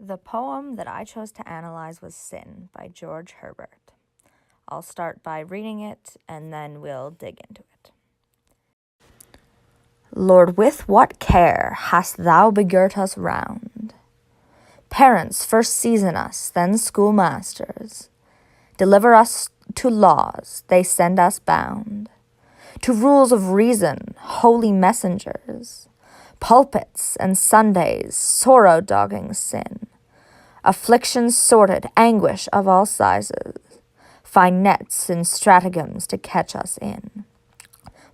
The poem that I chose to analyze was Sin by George Herbert. I'll start by reading it and then we'll dig into it. Lord, with what care hast thou begirt us round? Parents first season us, then schoolmasters. Deliver us to laws, they send us bound. To rules of reason, holy messengers. Pulpits and Sundays, sorrow-dogging sin. Afflictions sorted, anguish of all sizes. Find nets and stratagems to catch us in.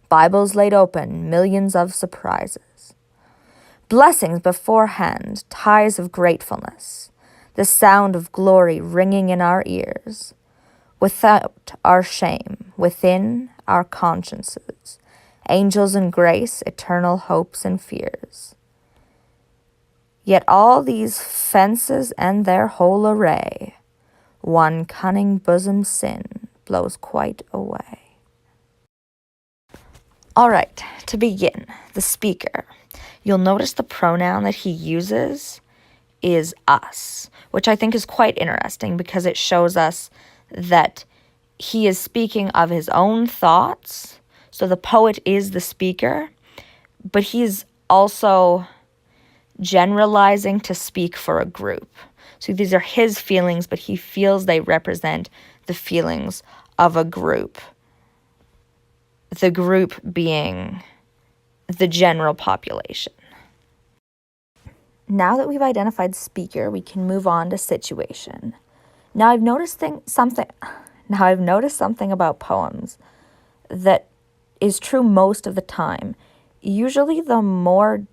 Bibles laid open, millions of surprises. Blessings beforehand, ties of gratefulness. The sound of glory ringing in our ears. Without our shame, within our consciences. Angels in grace, eternal hopes and fears. Yet all these fences and their whole array, one cunning bosom sin blows quite away. All right, to begin, the speaker. You'll notice the pronoun that he uses is us, which I think is quite interesting because it shows us that he is speaking of his own thoughts. So the poet is the speaker, but he's also generalizing to speak for a group. So these are his feelings, but he feels they represent the feelings of a group. The group being the general population. Now that we've identified speaker, we can move on to situation. Now I've noticed something about poems that is true most of the time. Usually the more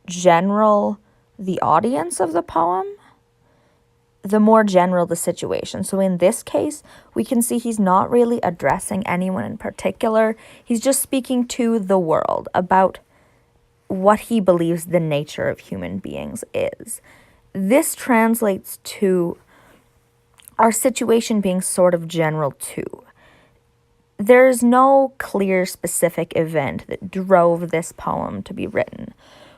general the audience of the poem, the more general the situation. So in this case, we can see he's not really addressing anyone in particular. He's just speaking to the world about what he believes the nature of human beings is. This translates to our situation being sort of general too. There's no clear specific event that drove this poem to be written.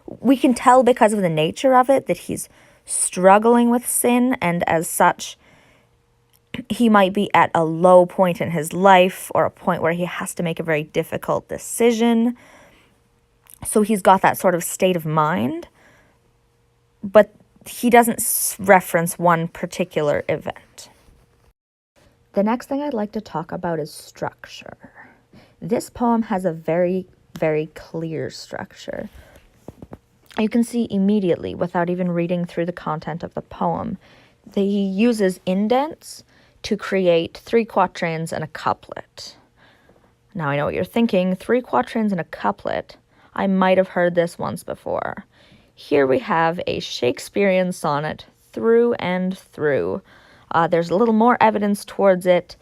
We can tell because of the nature of it that he's struggling with sin, and as such, he might be at a low point in his life or a point where he has to make a very difficult decision. So he's got that sort of state of mind, but he doesn't reference one particular event. The next thing I'd like to talk about is structure. This poem has a very, very clear structure. You can see immediately, without even reading through the content of the poem, that he uses indents to create 3 quatrains and a couplet. Now I know what you're thinking, 3 quatrains and a couplet. I might have heard this once before. Here we have a Shakespearean sonnet through and through. There's a little more evidence towards it.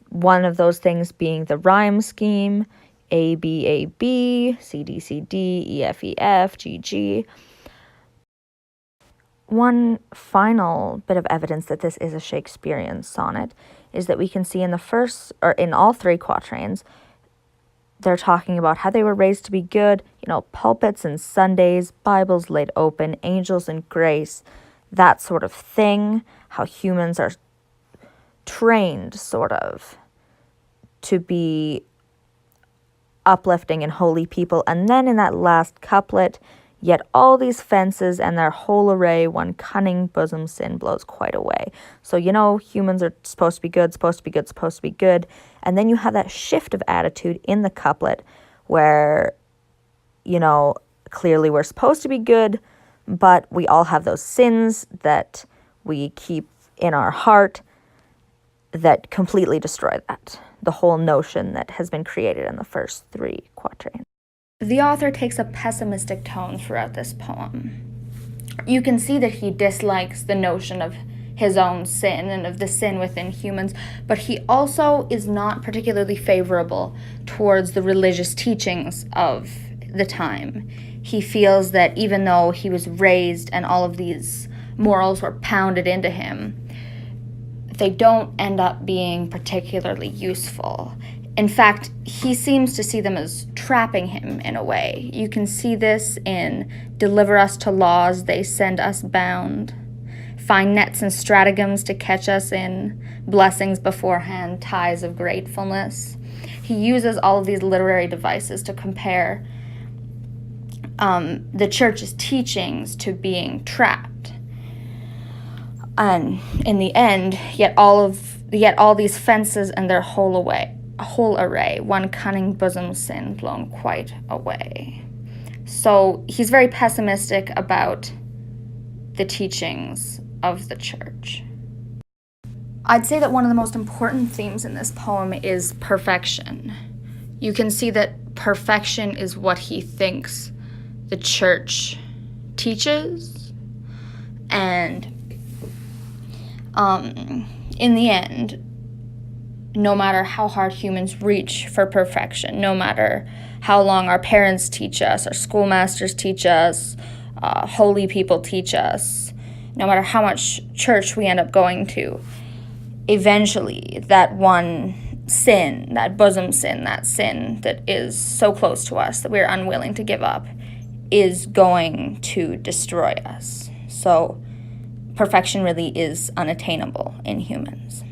One of those things being the rhyme scheme, A, B, A, B, C, D, C, D, E, F, E, F, G, G. One final bit of evidence that this is a Shakespearean sonnet is that we can see in all 3 quatrains, they're talking about how they were raised to be good, pulpits and Sundays, Bibles laid open, angels in grace, that sort of thing, how humans are trained sort of to be uplifting and holy people. And then in that last couplet, yet all these fences and their whole array, one cunning bosom sin blows quite away. So, humans are supposed to be good, supposed to be good, supposed to be good. And then you have that shift of attitude in the couplet where, clearly we're supposed to be good, but we all have those sins that we keep in our heart that completely destroy that. The whole notion that has been created in the first 3 quatrains. The author takes a pessimistic tone throughout this poem. You can see that he dislikes the notion of his own sin and of the sin within humans, but he also is not particularly favorable towards the religious teachings of the time. He feels that even though he was raised and all of these morals were pounded into him, they don't end up being particularly useful. In fact, he seems to see them as trapping him in a way. You can see this in Deliver Us to Laws, They Send Us Bound. find nets and stratagems to catch us in, blessings beforehand, ties of gratefulness. He uses all of these literary devices to compare the church's teachings to being trapped. And in the end, yet all these fences and their whole array, one cunning bosom sin blown quite away. So he's very pessimistic about the teachings of the church. I'd say that one of the most important themes in this poem is perfection. You can see that perfection is what he thinks the church teaches, and in the end, no matter how hard humans reach for perfection, no matter how long our parents teach us, our schoolmasters teach us, holy people teach us, no matter how much church we end up going to, eventually that one sin, that bosom sin, that sin that is so close to us that we're unwilling to give up, is going to destroy us. So perfection really is unattainable in humans.